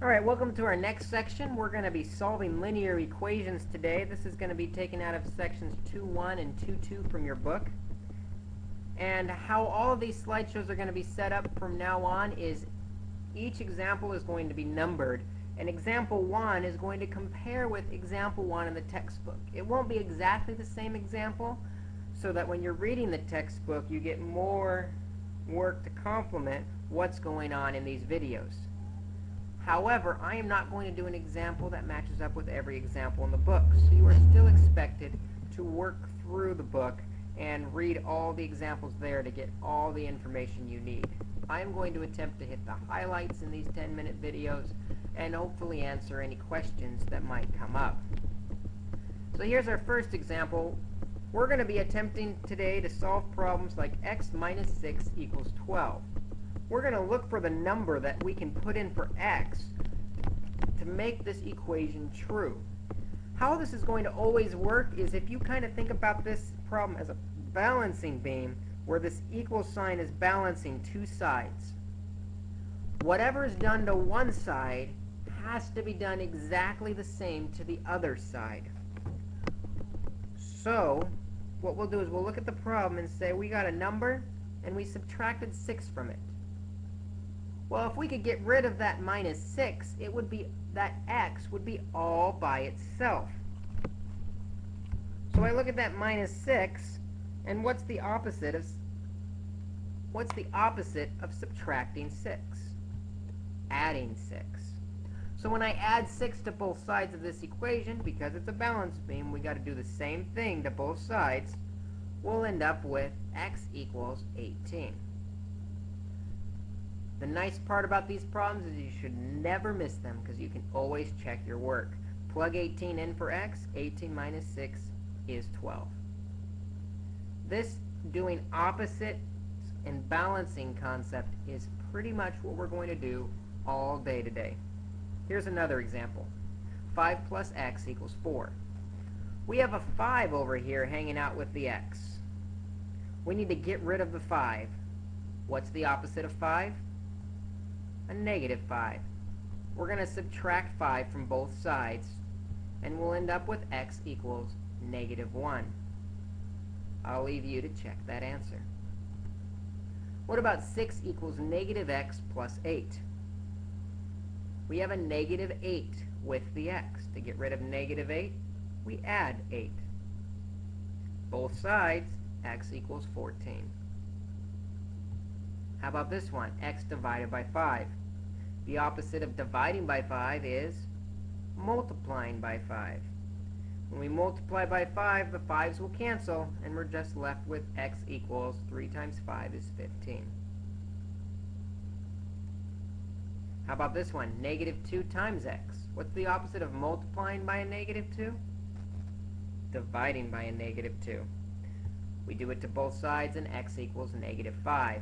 Alright, welcome to our next section. We're going to be solving linear equations today. This is going to be taken out of sections 2.1 and 2.2 from your book. And how all of these slideshows are going to be set up from now on is each example is going to be numbered, and example 1 is going to compare with example 1 in the textbook. It won't be exactly the same example, so that when you're reading the textbook you get more work to complement what's going on in these videos. However, I am not going to do an example that matches up with every example in the book, so you are still expected to work through the book and read all the examples there to get all the information you need. I am going to attempt to hit the highlights in these 10-minute videos and hopefully answer any questions that might come up. So here's our first example. We're going to be attempting today to solve problems like x minus 6 equals 12. We're going to look for the number that we can put in for x to make this equation true. How this is going to always work is if you kind of think about this problem as a balancing beam where this equal sign is balancing two sides. Whatever is done to one side has to be done exactly the same to the other side. So what we'll do is we'll look at the problem and say we got a number and we subtracted 6 from it. Well, if we could get rid of that minus 6, it would be that x would be all by itself. So I look at that minus 6, and what's the opposite of subtracting 6? Adding 6. So when I add 6 to both sides of this equation, because it's a balance beam, we got to do the same thing to both sides. We'll end up with x equals 18. The nice part about these problems is you should never miss them because you can always check your work. Plug 18 in for x. 18 minus 6 is 12. This doing opposites and balancing concept is pretty much what we're going to do all day today. Here's another example. 5 plus x equals 4. We have a 5 over here hanging out with the x. We need to get rid of the 5. What's the opposite of 5? A negative 5. We're going to subtract 5 from both sides, and we'll end up with x equals negative 1. I'll leave you to check that answer. What about 6 equals negative x plus 8? We have a negative 8 with the x. To get rid of negative 8, we add 8. Both sides, x equals 14. How about this one? X divided by 5. The opposite of dividing by 5 is multiplying by 5. When we multiply by 5, the 5's will cancel, and we're just left with x equals 3 times 5 is 15. How about this one? Negative 2 times x. What's the opposite of multiplying by a negative 2? Dividing by a negative 2. We do it to both sides, and x equals negative 5.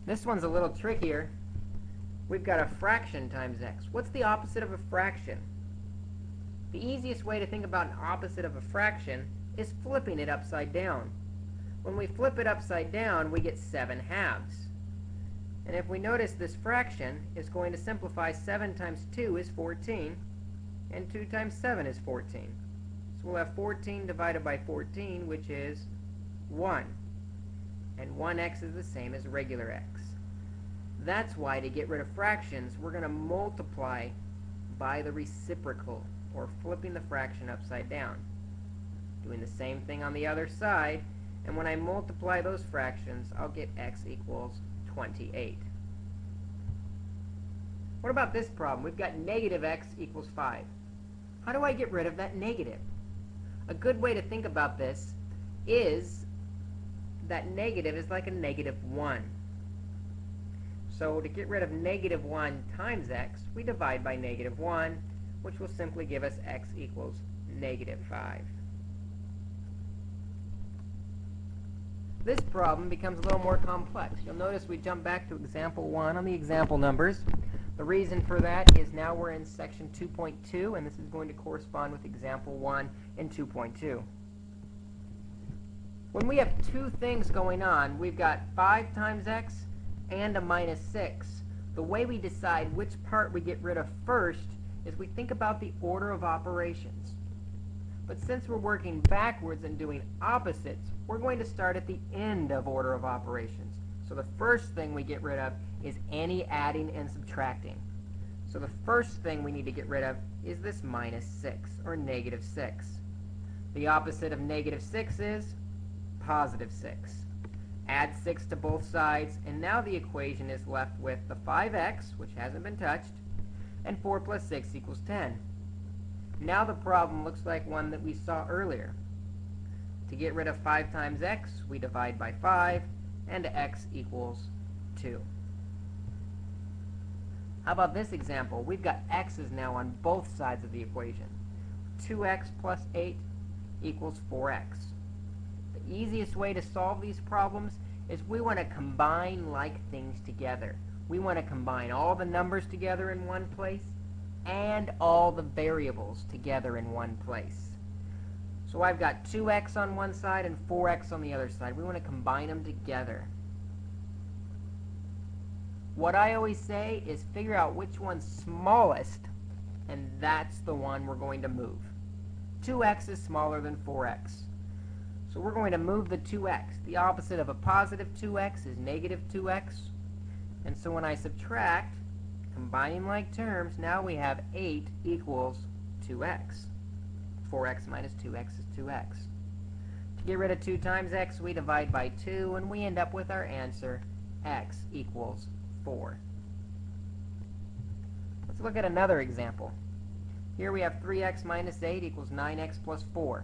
This one's a little trickier. We've got a fraction times x. What's the opposite of a fraction? The easiest way to think about an opposite of a fraction is flipping it upside down. When we flip it upside down, we get 7 halves. And if we notice, this fraction is going to simplify. 7 times 2 is 14, and 2 times 7 is 14. So we'll have 14 divided by 14, which is 1. And 1x is the same as regular x. That's why, to get rid of fractions, we're going to multiply by the reciprocal, or flipping the fraction upside down. Doing the same thing on the other side, and when I multiply those fractions, I'll get x equals 28. What about this problem? We've got negative x equals 5. How do I get rid of that negative? A good way to think about this is that negative is like a negative 1. So to get rid of negative 1 times x, we divide by negative 1, which will simply give us x equals negative 5. This problem becomes a little more complex. You'll notice we jump back to example 1 on the example numbers. The reason for that is now we're in section 2.2, and this is going to correspond with example 1 in 2.2. When we have two things going on, we've got 5 times x and a minus 6. The way we decide which part we get rid of first is we think about the order of operations. But since we're working backwards and doing opposites, we're going to start at the end of order of operations. So the first thing we get rid of is any adding and subtracting. So the first thing we need to get rid of is this minus 6, or negative 6. The opposite of negative 6 is positive 6. Add 6 to both sides, and now the equation is left with the 5x, which hasn't been touched, and 4 plus 6 equals 10. Now the problem looks like one that we saw earlier. To get rid of 5 times x, we divide by 5, and x equals 2. How about this example? We've got x's now on both sides of the equation. 2x plus 8 equals 4x. The easiest way to solve these problems is we want to combine like things together. We want to combine all the numbers together in one place and all the variables together in one place. So I've got 2x on one side and 4x on the other side. We want to combine them together. What I always say is figure out which one's smallest, and that's the one we're going to move. 2x is smaller than 4x. So we're going to move the 2x. The opposite of a positive 2x is negative 2x. And so when I subtract, combining like terms, now we have 8 equals 2x. 4x minus 2x is 2x. To get rid of 2 times x, we divide by 2, and we end up with our answer, x equals 4. Let's look at another example. Here we have 3x minus 8 equals 9x plus 4.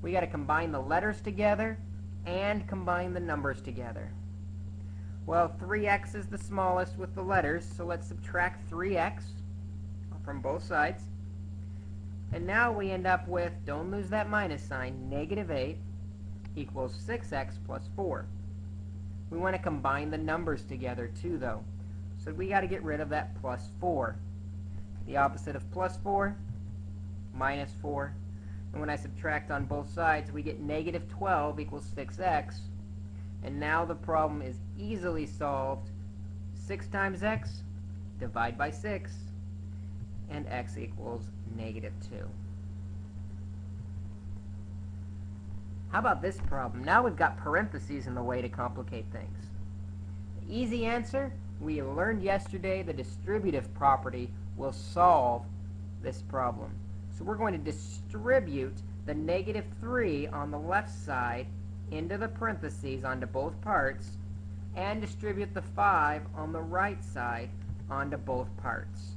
We got to combine the letters together and combine the numbers together. Well, 3x is the smallest with the letters, so let's subtract 3x from both sides. And now we end up with, don't lose that minus sign, negative 8 equals 6x plus 4. We want to combine the numbers together too, though. So we got to get rid of that plus 4. The opposite of plus 4, minus 4. And when I subtract on both sides, we get negative 12 equals 6x. And now the problem is easily solved. 6 times x, divide by 6, and x equals negative 2. How about this problem? Now we've got parentheses in the way to complicate things. The easy answer, we learned yesterday the distributive property will solve this problem. So we're going to distribute the negative 3 on the left side into the parentheses onto both parts, and distribute the 5 on the right side onto both parts.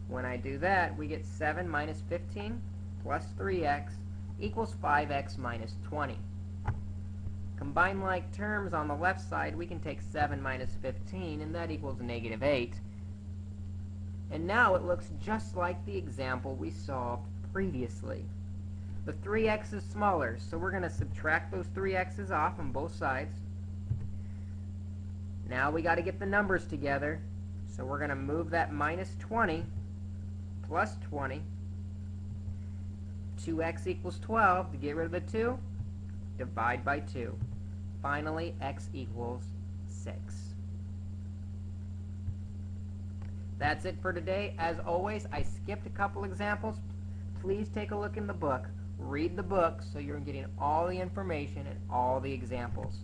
When I do that, we get 7 minus 15 plus 3x equals 5x minus 20. Combine like terms on the left side, we can take 7 minus 15, and that equals negative 8. And now it looks just like the example we solved previously. The 3x is smaller, so we're going to subtract those 3x's off on both sides. Now we got to get the numbers together, so we're going to move that minus 20 plus 20. 2x equals 12. To get rid of the 2, divide by 2. Finally, x equals 6. That's it for today. As always, I skipped a couple examples. Please take a look in the book. Read the book so you're getting all the information and all the examples.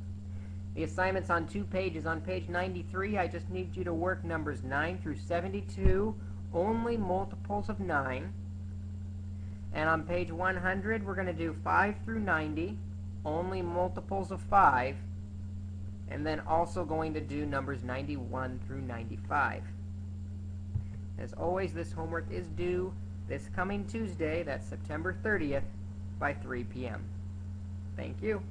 The assignment's on 2 pages. On page 93, I just need you to work numbers 9 through 72, only multiples of 9. And on page 100, we're going to do 5 through 90, only multiples of 5. And then also going to do numbers 91 through 95. As always, this homework is due this coming Tuesday, that's September 30th, by 3 p.m. Thank you.